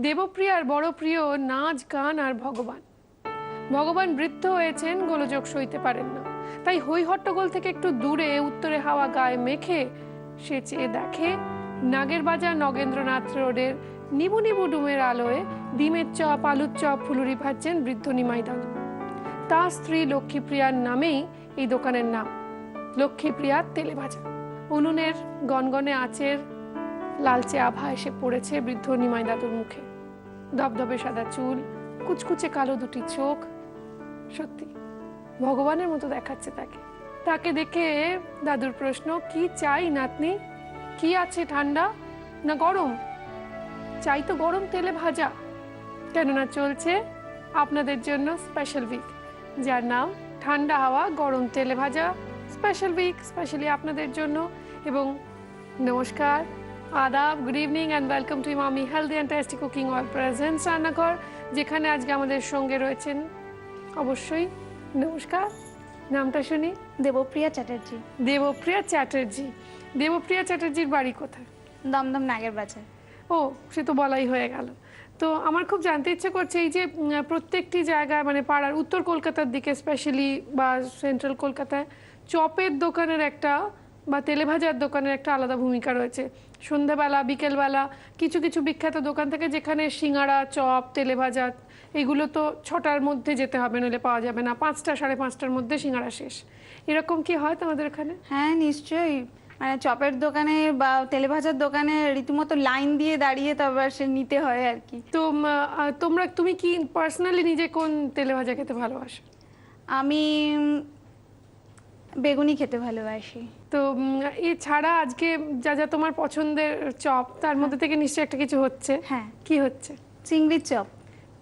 দেবপ্রিয়ার বড় প্রিয় নাচ গান আর ভগবান। ভগবান বৃদ্ধ হয়েছেন, গোলযোগ সইতে পারেন না, তাই হই হট্টগোল থেকে একটু দূরে উত্তরে হাওয়া গায়ে মেখে সে চেয়ে দেখে নাগের বাজার নগেন্দ্রনাথ রোডের নিবু নিবু ডুমের আলোয় ডিমের চপ, আলুর চপ, ফুলুরি ভাজছেন বৃদ্ধ নিমাই দাদু। তার স্ত্রী লক্ষ্মীপ্রিয়ার নামেই এই দোকানের নাম, লক্ষ্মীপ্রিয়ার তেলে ভাজা। উনুনের গনগনে আঁচের লালচে আভা এসে পড়েছে বৃদ্ধ নিমাই দাদুর মুখে। ধবধবে সাদা চুল, কুচকুচে কালো দুটি চোখ, সত্যি ভগবানের মতো দেখাচ্ছে তাকে। তাকে দেখে দাদুর প্রশ্ন, কি চাই নাতনি? কি আছে, ঠান্ডা না গরম? চাই তো গরম তেলে ভাজা, কেননা চলছে আপনাদের জন্য স্পেশাল উইক, যার নাম ঠান্ডা হাওয়া গরম তেলে ভাজা স্পেশাল উইক, স্পেশালি আপনাদের জন্য। এবং নমস্কার, আদাব, good evening and welcome to Emami healthy and tasty cooking oil presents রান্নাঘর, যেখানে আজকে আমাদের সঙ্গে রয়েছেন অবশ্যই, নমস্কার, নামটা শুনি। দেবপ্রিয়া চ্যাটার্জি। দেবপ্রিয়া চ্যাটার্জি। দেবপ্রিয়া চ্যাটার্জির বাড়ি কোথায়? দমদম নাগের বাজার। ও, সে তো বলাই হয়ে গেল। তো আমার খুব জানতে ইচ্ছে করছে, এই যে প্রত্যেকটি জায়গায় মানে পাড়ার উত্তর কলকাতার দিকে স্পেশালি বা সেন্ট্রাল কলকাতায় চপের দোকানের একটা বা তেলে ভাজার দোকানের একটা আলাদা ভূমিকা রয়েছে। সন্ধ্যাবেলা বিকেলবেলা কিছু কিছু বিখ্যাত দোকান থেকে যেখানে সিঙ্গাড়া, চপ, তেলে ভাজা এগুলো তো 6টার মধ্যে যেতে হবে, নইলে পাওয়া যাবে না। 5টা 5:30টার মধ্যে সিঙ্গাড়া শেষ। এরকম কি হয় তোমাদের ওখানে? হ্যাঁ নিশ্চয়ই, মানে চপের দোকানে বা তেলে ভাজার দোকানে রীতিমতো লাইন দিয়ে দাঁড়িয়ে তারপর সে নিতে হয় আর কি। তো তুমি কি পার্সোনালি নিজে কোন তেলে ভাজা খেতে ভালোবাসো? আমি বেগুনি খেতে ভালোবাসি। তো এছাড়া আজকে যা যা তোমার পছন্দের চপ, তার মধ্যে থেকে নিশ্চয়ই একটা কিছু হচ্ছে। হ্যাঁ। কি হচ্ছে? চিংড়ির চপ।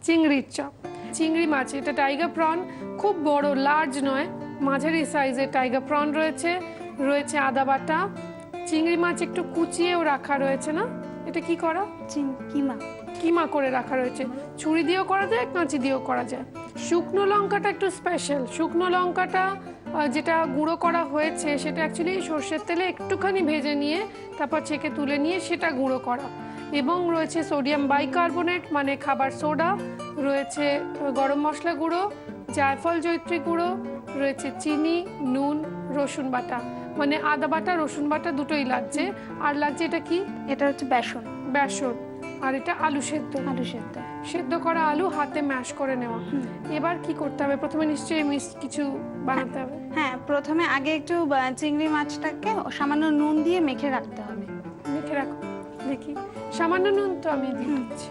চিংড়ির চপ, চিংড়ি মাছ, এটা টাইগার প্রন, খুব বড় লার্জ নয়, মাঝারি সাইজের টাইগার প্রন রয়েছে, রয়েছে আদা বাটা, চিংড়ি মাছ একটু কুচিয়েও রাখা রয়েছে। না, এটা কি করা? কিমা। কিমা করে রাখা রয়েছে, ছুরি দিয়েও করা যায়, কাঁচি দিয়েও করা যায়। শুকনো লঙ্কাটা একটু স্পেশাল, শুকনো লঙ্কাটা যেটা গুঁড়ো করা হয়েছে সেটা অ্যাকচুয়ালি সর্ষের তেলে একটুখানি ভেজে নিয়ে তারপর ছেঁকে তুলে নিয়ে সেটা গুঁড়ো করা। এবং রয়েছে সোডিয়াম বাইকার্বনেট মানে খাবার সোডা, রয়েছে গরম মশলা গুঁড়ো, জায়ফল জয়িত্রী গুঁড়ো, রয়েছে চিনি, নুন, রসুন বাটা, মানে আদা বাটা রসুন বাটা দুটোই লাগছে। আর লাগছে এটা কি? এটা হচ্ছে বেসন। বেসন। আর এটা আলু সেদ্ধ। আলু সেদ্ধ। সেদ্ধ করা আলু হাতে ম্যাশ করে নেওয়া। এবার কি করতে হবে? প্রথমে নিশ্চয়ই কিছু বানাতে হবে। হ্যাঁ, প্রথমে আগে একটু চিংড়ি মাছটাকে সামান্য নুন দিয়ে মেখে রাখতে হবে। মেখে রাখো, দেখি। সামান্য নুন তো আমি দিয়ে দিচ্ছি,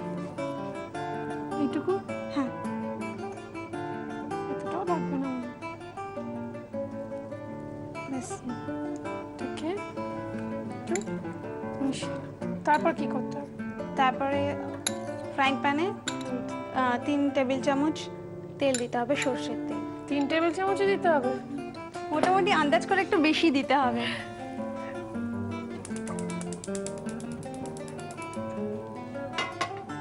এইটুকু। হ্যাঁ, এতটাও লাগবে না। তারপর কি করতে হবে? তারপরে ফ্রাইং প্যানে 3 টেবিল চামচ তেল দিতে হবে, সর্ষের তেল। 3 টেবিল চামচ দিতে হবে? মোটামুটি আন্দাজ করে একটু বেশি দিতে হবে।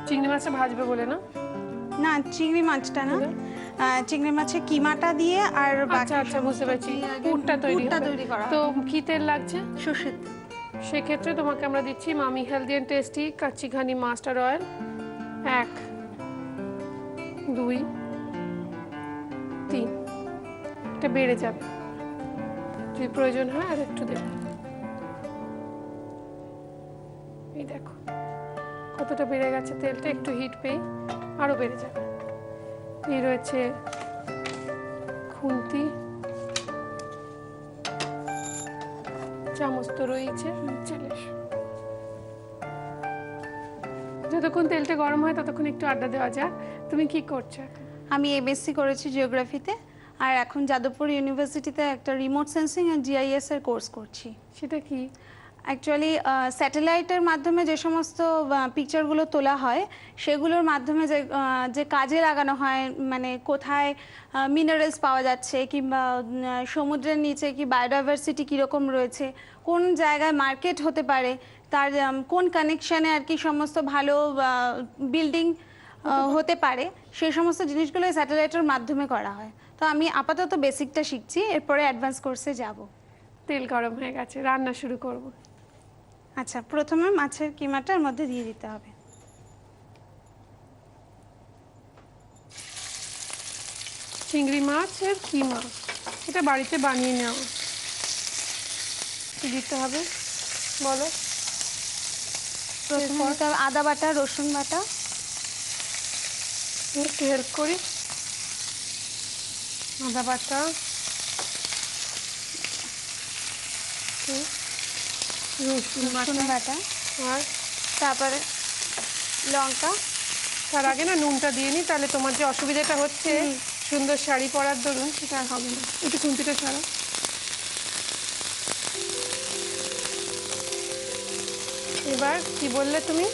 চিংড়ি মাছটা ভাজবে বলে না? না, চিংড়ি মাছটা না, চিংড়ি মাছের কিমাটা দিয়ে আর আচ্ছা আচ্ছা, বুঝতে পারছি, পুরটা তৈরি করা। তো কি তেল লাগছে? সর্ষের তেল। সেক্ষেত্রে তোমাকে আমরা দিচ্ছি মামি হেলদি অ্যান্ড টেস্টি কাচ্চি ঘানি মাস্টার অয়েল। 1 2 3, এটা বেড়ে যাবে, যদি প্রয়োজন হয় আর একটু দেবে। এই দেখো কতটা বেড়ে গেছে তেলটা, একটু হিট পেয়ে আরো বেড়ে যাবে। এই রয়েছে খুন্তি, চামচ তো রয়েছে। যতক্ষণ তেলটা গরম হয় ততক্ষণ একটু আড্ডা দেওয়া যাক। তুমি কি করছো? আমি এমএসসি করেছি জিওগ্রাফিতে, আর এখন যাদবপুর ইউনিভার্সিটিতে একটা রিমোট সেন্সিং আর জিআইএস এর কোর্স করছি। সেটা কি? অ্যাকচুয়ালি স্যাটেলাইটের মাধ্যমে যে সমস্ত পিকচারগুলো তোলা হয় সেগুলোর মাধ্যমে যে কাজে লাগানো হয়, মানে কোথায় মিনারেলস পাওয়া যাচ্ছে কিংবা সমুদ্রের নিচে কি বায়োডাইভার্সিটি কীরকম রয়েছে, কোন জায়গায় মার্কেট হতে পারে, তার কোন কানেকশানে আর কি সমস্ত ভালো বিল্ডিং হতে পারে, সেই সমস্ত জিনিসগুলো স্যাটেলাইটের মাধ্যমে করা হয়। তো আমি আপাতত বেসিকটা শিখছি, এরপরে অ্যাডভান্স কোর্সে যাব। তেল গরম হয়ে গেছে, রান্না শুরু করব। আচ্ছা, প্রথমে মাছের কিমাটার মধ্যে দিয়ে দিতে হবে। চিংড়ি মাছের কিমা, এটা বাড়িতে বানিয়ে নেওয়া। কি দিতে হবে বলো? প্রথমে দিতে হবে আদা বাটা, রসুন বাটা। একটু হেল্প করি। আদা বাটা, রসুন রসুন বাটা, বাটা, আর তারপরে লঙ্কা। তার আগে না নুনটা দিয়ে নি, তাহলে তোমার যে অসুবিধাটা হচ্ছে সুন্দর শাড়ি পরার দরুন সেটা আর হবে না। একটু খুন্তিটা ছাড়া। এবার কি বললে তুমি?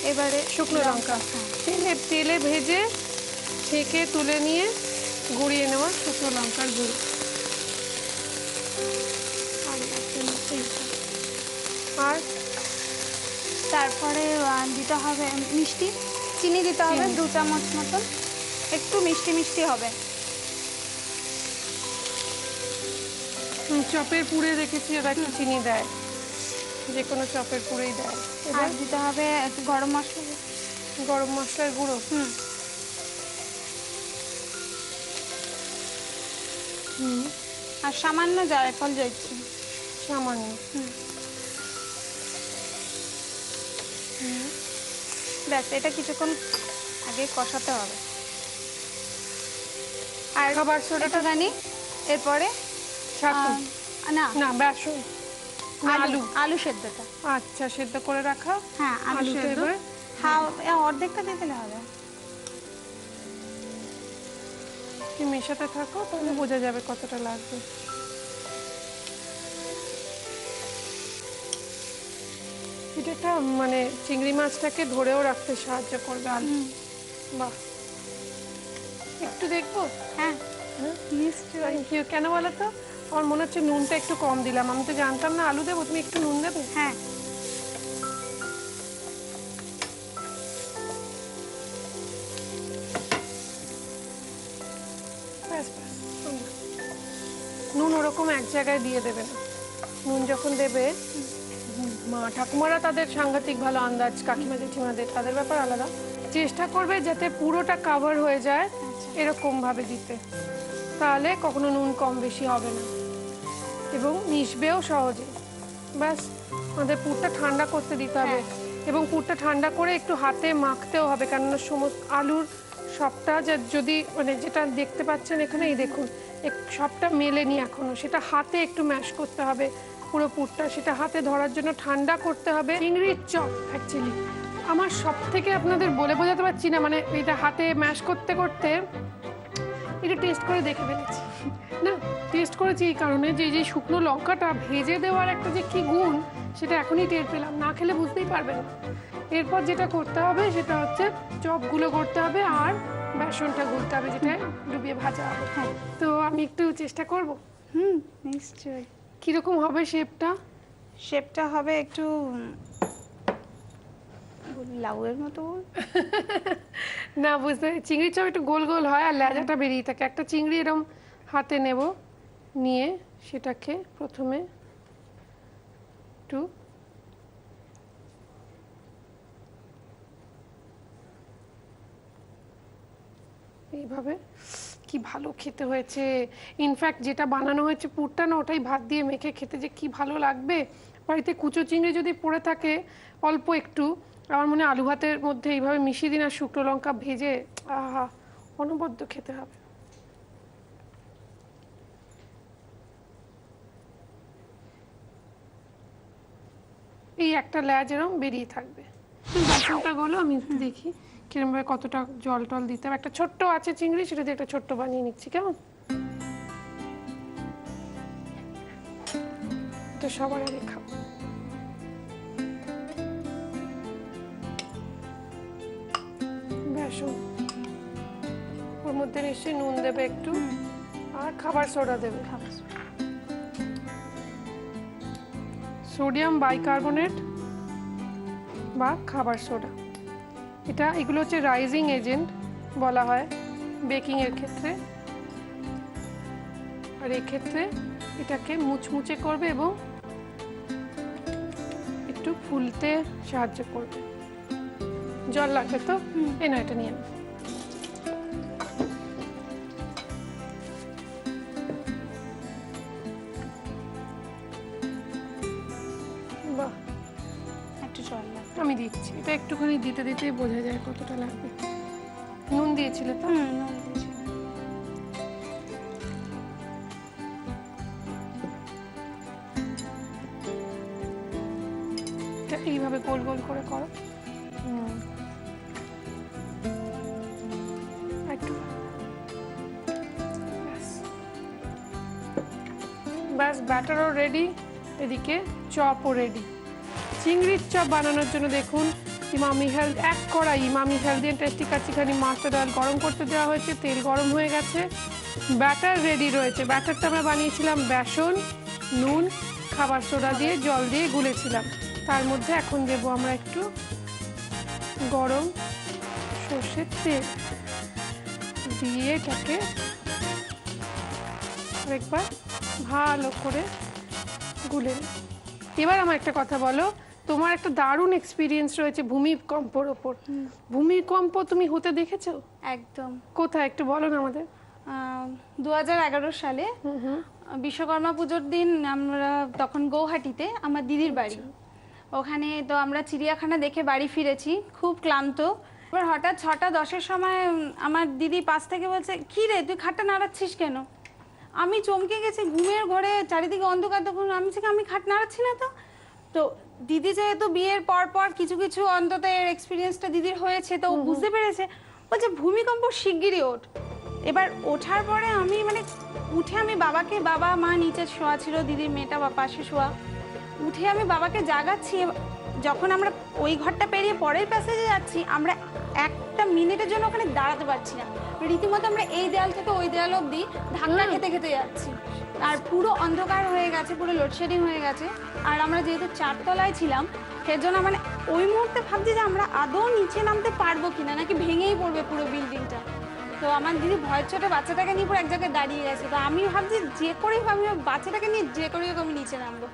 এবারে শুকনো লঙ্কা তেলে ভেজে ছেঁকে তুলে নিয়ে গুঁড়িয়ে নেওয়া শুকনো লঙ্কার গুঁড়ো। আর তারপরে দিতে হবে মিষ্টি, চিনি দিতে হবে 2 চামচ মতন, একটু মিষ্টি মিষ্টি হবে। চপের পুরে দেখেছি ওরা একটু চিনি দেয়, যে কোনো চপের পুরেই দেয়। আর দিতে হবে একটু গরম মশলা, গরম মশলার গুঁড়ো। আর সামান্য জায়ফল জয়িত্রী, সামান্য। ব্যাস এটা কিছুক্ষণ আগে কষাতে হবে। আর খাবার সোডাটা জানি এরপরে ছাতু না না বেসন না আলু, আলু সেদ্ধটা। আচ্ছা সেদ্ধ করে রাখা। হ্যাঁ আলু আলুটা সেদ্ধ, এবার অর্ধেকটা দিয়ে দিলে হবে। কি মেশাতে থাকো, তাহলে বোঝা যাবে কতটা লাগবে। এটা একটা মানে চিংড়ি মাছটাকে ধরেও রাখতে সাহায্য করবে আলু। বাহ, একটু দেখবো? হ্যাঁ নিশ্চয়ই। Thank you. কেন বলো তো, আমার মনে হচ্ছে নুনটা একটু কম দিলাম, আমি তো জানতাম না আলু দেবো। তুমি একটু নুন দেবে? হ্যাঁ ব্যাস ব্যাস। নুন ওরকম এক জায়গায় দিয়ে দেবে না, নুন যখন দেবে মা ঠাকুমারা তাদের সাংঘাতিক ভালো আন্দাজ, কাকিমা জেঠিমাদের তাদের ব্যাপার আলাদা। চেষ্টা করবে যাতে পুরোটা কাভার হয়ে যায় এরকম ভাবে দিতে, তাহলে কখনো নুন কম বেশি হবে না এবং মিশবেও সহজে। ব্যাস আমাদের পুরটা ঠান্ডা করতে দিতে হবে, এবং পুরটা ঠান্ডা করে একটু হাতে মাখতেও হবে, কেননা সমস্ত আলুর সবটা যদি মানে যেটা দেখতে পাচ্ছেন এখানে, এই দেখুন সবটা মেলেনি এখনো, সেটা হাতে একটু ম্যাশ করতে হবে পুরো পুরটা, সেটা হাতে ধরার জন্য ঠান্ডা করতে হবে। চিংড়ির চপ অ্যাকচুয়ালি আমার সব থেকে আপনাদের বলে বোঝাতে পারছি না, মানে এটা হাতে ম্যাশ করতে করতে এটা টেস্ট করে দেখে ফেলেছি। না টেস্ট করেছি এই কারণে যে এই যে শুকনো লঙ্কাটা ভেজে দেওয়ার একটা যে কি গুণ, সেটা এখনই টের পেলাম, না খেলে বুঝতেই পারবেন না। এরপর যেটা করতে হবে সেটা হচ্ছে চপগুলো করতে হবে আর বেসনটা গুলতে হবে, যেটা ডুবিয়ে ভাজা হবে। তো আমি একটু চেষ্টা করব। নিশ্চয়ই। কিরকম হবে শেপটা? শেপটা হবে একটু লাউয়ের মতো। না বুঝতে, চিংড়ির চপ একটু গোল গোল হয় আর লেজাটা বেরিয়ে থাকে। একটা চিংড়ি এরকম হাতে নেব, নিয়ে সেটাকে প্রথমে একটু এইভাবে, কি ভালো খেতে হয়েছে। ইনফ্যাক্ট যেটা বানানো হয়েছে পুরটা না, ওটাই ভাত দিয়ে মেখে খেতে যে কি ভালো লাগবে। বাড়িতে কুচো চিংড়ি যদি পড়ে থাকে অল্প একটু, আমার মনে হয় আলু ভাতের মধ্যে এইভাবে মিশিয়ে দিন আর শুকনো লঙ্কা ভেজে, আহা অনবদ্য খেতে হবে। এই একটা লেজ এরকম বেরিয়ে থাকবে। বেসনটা গলো, আমি দেখি কিরমভাবে কতটা জল টল দিতে হবে। একটা ছোট্ট আছে চিংড়ি, সেটা দিয়ে একটা ছোট্ট বানিয়ে নিচ্ছি, কেমন? তো সবার আগে খাবো। বেসন, ওর মধ্যে নিশ্চয়ই নুন দেবে একটু, আর খাবার সোডা দেবে। সোডিয়াম বাইকার্বনেট বা খাবার সোডা, এগুলো হচ্ছে রাইজিং এজেন্ট বলা হয় বেকিং এর ক্ষেত্রে, আর এই ক্ষেত্রে এটাকে মুচমুচে করবে এবং একটু ফুলতে সাহায্য করবে। জল লাগবে তো? এই না, এটা নিয়ে নাও। আমি দিচ্ছি, এটা একটুখানি দিতে দিতেই বোঝা যায় কতটা লাগবে। নুন দিয়েছিলে তো? নুন দিয়েছিলাম। এটা এইভাবে গোল গোল করে করো। একটু ব্যাস, ব্যাটারও রেডি, এদিকে চপও রেডি। চিংড়ির চপ বানানোর জন্য দেখুন এক কড়াই Emami healthy and tasty kachchi ghani mustard oil গরম করতে দেওয়া হয়েছে, তেল গরম হয়ে গেছে, ব্যাটার রেডি রয়েছে। ব্যাটারটা আমরা বানিয়েছিলাম বেসন, নুন, খাবার সোডা দিয়ে জল দিয়ে গুলেছিলাম। তার মধ্যে এখন দেবো আমরা একটু গরম সর্ষের তেল দিয়ে এটাকে আরেকবার ভালো করে গুলে নিই। এবার আমার একটা কথা বলো, তোমার একটা দারুণ এক্সপিরিয়েন্স রয়েছে ভূমিকম্পর ওপর। ভূমিকম্প তুমি হতে দেখেছো? একদম। কোথায় একটু বলো না আমাদের। 2011 সালে বিশ্বকর্মা পুজোর দিন আমরা তখন গৌহাটিতে, আমার দিদির বাড়ি ওখানে। তো আমরা চিড়িয়াখানা দেখে বাড়ি ফিরেছি খুব ক্লান্ত। এবার হঠাৎ 6:10-এর সময় আমার দিদি পাশ থেকে বলছে, কি রে তুই খাটটা নাড়াচ্ছিস কেন? আমি চমকে গেছি, ঘুমের ঘরে চারিদিকে অন্ধকার, তখন আমি খাট নাড়াচ্ছি না। তো দিদি যেহেতু বিয়ের পর পর কিছু কিছু অন্তত এর এক্সপিরিয়েন্সটা দিদির হয়েছে, তো বুঝতে পেরেছে, বলছে ভূমিকম্প শিগগিরই ওঠ। এবার ওঠার পরে আমি উঠে আমি বাবাকে, বাবা মা নিচে শোয়া ছিল, দিদির মেয়েটা পাশে শোয়া, উঠে আমি বাবাকে জাগাচ্ছি। যখন আমরা ওই ঘরটা পেরিয়ে পরের প্যাসেজে যাচ্ছি, আমরা একটা মিনিটের জন্য ওখানে দাঁড়াতে পারছি না, রীতিমতো আমরা এই দেয়াল থেকে ওই দেয়াল অবধি ধাক্কা খেতে খেতে যাচ্ছি। আর পুরো অন্ধকার হয়ে গেছে, পুরো লোডশেডিং হয়ে গেছে। আর আমরা যেহেতু 4 তলায় ছিলাম, সেজন্য ওই মুহূর্তে ভাবছি যে আমরা আদৌ নিচে নামতে পারবো কিনা, নাকি ভেঙেই পড়বে পুরো বিল্ডিংটা। তো আমার দিদি ভয় ছোট বাচ্চাটাকে নিয়ে পুরো এক জায়গায় দাঁড়িয়ে গেছে। তো আমি ভাবছি যে করেই আমি বাচ্চাটাকে নিয়ে যে করেই আমি নিচে নামবো।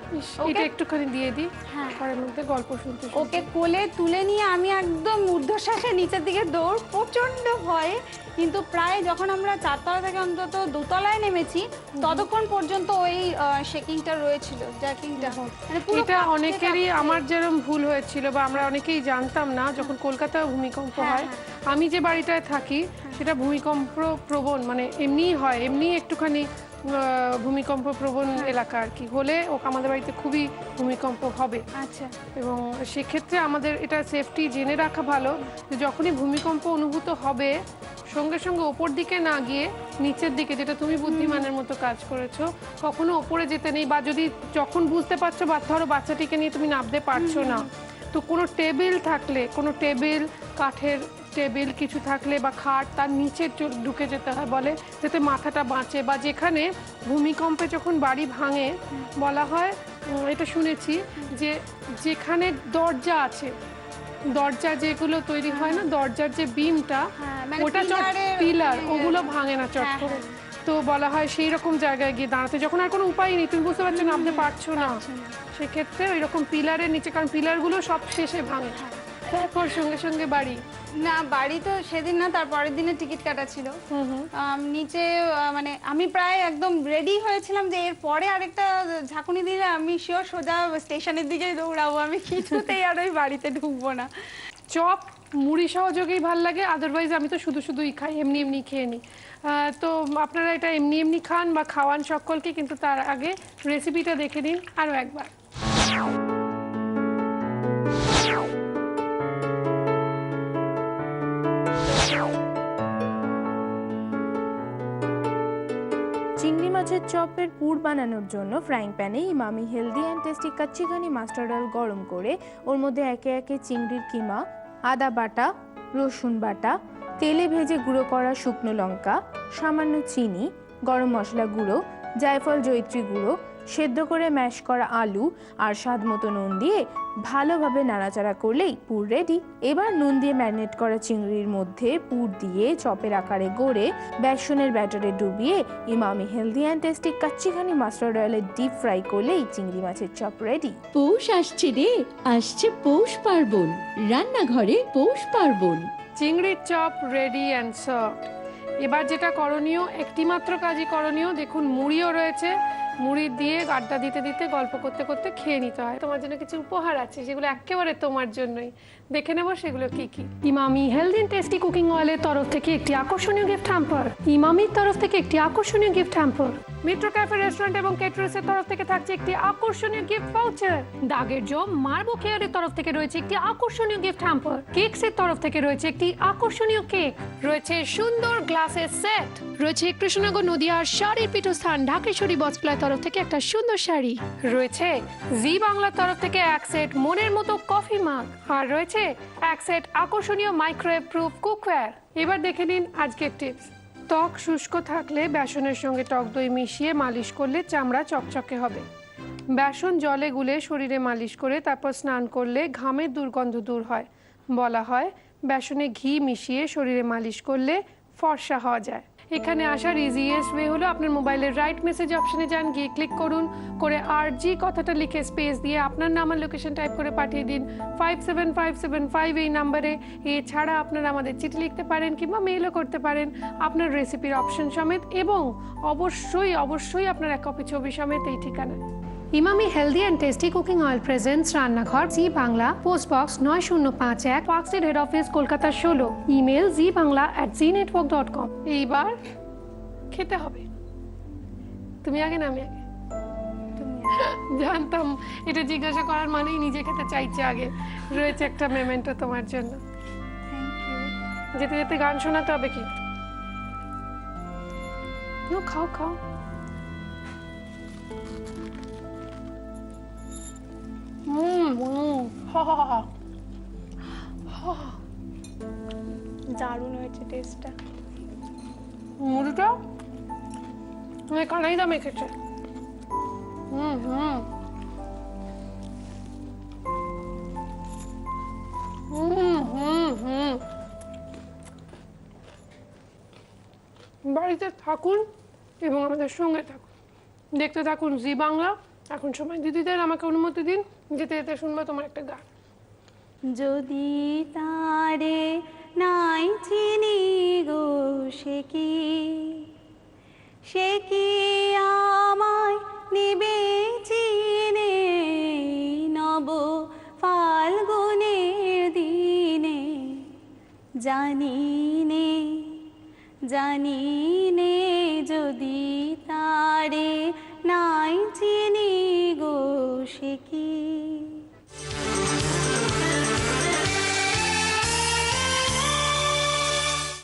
এটা একটুখানি দিয়ে দিই, হ্যাঁ, ঘরের মধ্যে গল্প শুনতে। ওকে কোলে তুলে নিয়ে আমি একদম ঊর্ধ্বশ্বাসে নিচের দিকে দৌড়, প্রচন্ড ভয়ে। কিন্তু প্রায় যখন আমরা 4 তলা থেকে অন্তত 2 তলায় নেমেছি, ততক্ষণ পর্যন্ত ওই শেকিংটা রয়েছিল, জার্কিংটা। এটা অনেকেরই, আমার যেরকম ভুল হয়েছিল বা আমরা অনেকেই জানতাম না, যখন কলকাতায় ভূমিকম্প হয়। আমি যে বাড়িটায় থাকি সেটা ভূমিকম্প প্রবণ, মানে এমনিই হয়, এমনি একটুখানি ভূমিকম্প প্রবণ এলাকা আর কি, হলে আমাদের বাড়িতে খুবই ভূমিকম্প হবে। আচ্ছা। এবং সেক্ষেত্রে আমাদের এটা সেফটি জেনে রাখা ভালো যে যখনই ভূমিকম্প অনুভূত হবে, সঙ্গে সঙ্গে ওপর দিকে না গিয়ে নিচের দিকে, যেটা তুমি বুদ্ধিমানের মতো কাজ করেছো, কখনো ওপরে যেতে নেই। বা যদি যখন বুঝতে পারছো ধরো বাচ্চাটিকে নিয়ে তুমি নামতে পারছো না, তো কোনো টেবিল থাকলে, কোনো টেবিল, কাঠের টেবিল কিছু থাকলে বা খাট, তার নিচে ঢুকে যেতে হয় বলে, যাতে মাথাটা বাঁচে। বা যেখানে ভূমিকম্পে যখন বাড়ি ভাঙে, বলা হয়, এটা শুনেছি, যে যেখানে দরজা আছে, দরজা যেগুলো তৈরি হয় না, দরজার যে বিমটা, ওটা পিলার, ওগুলো ভাঙে না চট করে। তো বলা হয় সেই রকম জায়গায় গিয়ে দাঁড়াতে, যখন আর কোনো উপায় নেই, তুমি বুঝতে পারছো নামতে পারছো না, সেক্ষেত্রে ওই রকম পিলারের নিচে, কারণ পিলারগুলো সব শেষে ভাঙে। তারপর সঙ্গে সঙ্গে বাড়ি না, বাড়ি তো সেদিন না, তার পরের দিনে টিকিট কাটা ছিল নিচে। আমি প্রায় একদম রেডি হয়েছিলাম যে এর পরে আরেকটা ঝাঁকুনি দিলে আমি শিওর সোজা স্টেশনের দিকেই দৌড়াবো, আমি কিছুতেই আর ওই বাড়িতে ঢুকবো না। চপ মুড়ি সহযোগেই ভাল লাগে, আদারওয়াইজ আমি তো শুধুই খাই, এমনি খেয়ে নিই। তো আপনারা এটা এমনি খান বা খাওয়ান সকলকে, কিন্তু তার আগে রেসিপিটা দেখে নিন আরও একবার। চিংড়ি মাছের চপের পুর বানানোর জন্য ফ্রাইং প্যানে Emami healthy and tasty kachchi ghani mustard oil গরম করে ওর মধ্যে একে একে চিংড়ির কিমা, আদা বাটা, রসুন বাটা, তেলে ভেজে গুঁড়ো করা শুকনো লঙ্কা, সামান্য চিনি, গরম মশলা গুঁড়ো, জায়ফল জয়িত্রী গুঁড়ো, সেদ্ধ করে ম্যাশ করা আলু আর স্বাদ মতো নুন দিয়ে ভালোভাবে নাড়াচাড়া করলেই পুর রেডি। এবার নুন দিয়ে ম্যারিনেট করা চিংড়ির মধ্যে পুর দিয়ে চপের আকারে গড়ে বেসনের ব্যাটারে ডুবিয়ে Emami healthy and tasty kachchi ghani mustard অয়েলে ডিপ ফ্রাই করলেই চিংড়ি মাছের চপ রেডি। পৌষ আসছে রে, আসছে পৌষ পার্বণ, রান্নাঘরে পৌষ পার্বণ। চিংড়ির চপ রেডি অ্যান্ড সার্ভড। এবার যেটা করণীয়, একটি মাত্র কাজই করণীয়। দেখুন মুড়িও রয়েছে, মুড়ি দিয়ে আড্ডা দিতে দিতে গল্প করতে করতে খেয়ে নিতে হয়। তোমার জন্য কিছু উপহার আছে, যেগুলো একেবারে তোমার জন্যই। দেখে নেবো সেগুলো কি কি। Emami healthy and tasty cooking অয়েলের তরফ থেকে একটি আকর্ষণীয় গিফট হ্যাম্পার। ইমামির তরফ থেকে একটি আকর্ষণীয় gift hamper. Metro cafe restaurant এবং কেটারার্সের তরফ থেকে থাকছে একটি আকর্ষণীয় গিফট ভাউচার। দাগের জম মার্বো কেয়ারের তরফ থেকে রয়েছে একটি আকর্ষণীয় গিফট হ্যাম্পার। কেকসের তরফ থেকে রয়েছে একটি আকর্ষণীয় কেক। রয়েছে সুন্দর গ্লাসের সেট। রয়েছে কৃষ্ণনগর নদিয়ার শাড়ির পীঠস্থান ঢাকেশ্বরী বস্ত্রালয়ের তরফ থেকে একটা সুন্দর শাড়ি। রয়েছে জি বাংলার তরফ থেকে এক সেট মনের মতো কফি মাগ। আর রয়েছে এক সেট আকর্ষণীয় মাইক্রোওয়েভ প্রুফ কুকওয়্যার। এবার দেখে নিন আজকের টিপস। ত্বক শুষ্ক থাকলে বেসনের সঙ্গে টক দই মিশিয়ে মালিশ করলে চামড়া চকচকে হবে। বেসন জলে গুলে শরীরে মালিশ করে তারপর স্নান করলে ঘামের দুর্গন্ধ দূর হয়। বলা হয় বেসনে ঘি মিশিয়ে শরীরে মালিশ করলে ফর্সা হওয়া যায়। এখানে আসার ইজিয়েস্ট ওয়ে হলো আপনার মোবাইলের রাইট মেসেজ অপশনে যান, গিয়ে ক্লিক করুন, করে RG কথাটা লিখে স্পেস দিয়ে আপনার নাম আর লোকেশন টাইপ করে পাঠিয়ে দিন 57575 এই নাম্বারে। এছাড়া আপনারা আমাদের চিঠি লিখতে পারেন কিংবা মেইলও করতে পারেন আপনার রেসিপির অপশন সমেত, এবং অবশ্যই অবশ্যই আপনার এক কপি ছবি সমেত এই ঠিকানায়। Emami healthy and tasty cooking oil presents রান্নাঘর, Zee Bangla, post box 9051, Park Street head office, Kolkata 16। Email zibangla@znetwork.com। এইবার খেতে হবে। তুমি আগে না আমি আগে? জানতাম এটা জিজ্ঞাসা করার মানেই নিজে খেতে চাইছে আগে। রয়েছে একটা মেমেন্টো তোমার জন্য। যেতে যেতে গান শোনাতে হবে কি? খাও খাও। দারুণ হয়েছে টেস্টটা। মুড়িটা কানাইদা মেখেছে। বাড়িতে থাকুন এবং আমাদের সঙ্গে থাকুন, দেখতে থাকুন জি বাংলা। এখন সময় দিদিদের, আমাকে অনুমতি দিন, যেতে যেতে শুনবো তোমার একটা গান। যদি তারে নাই চিনি গো সে কি আমায় নিবে চিনে নব ফাল্গুনের দিনে। জানি নে যদি তারে নাই চিনি গো সে কি।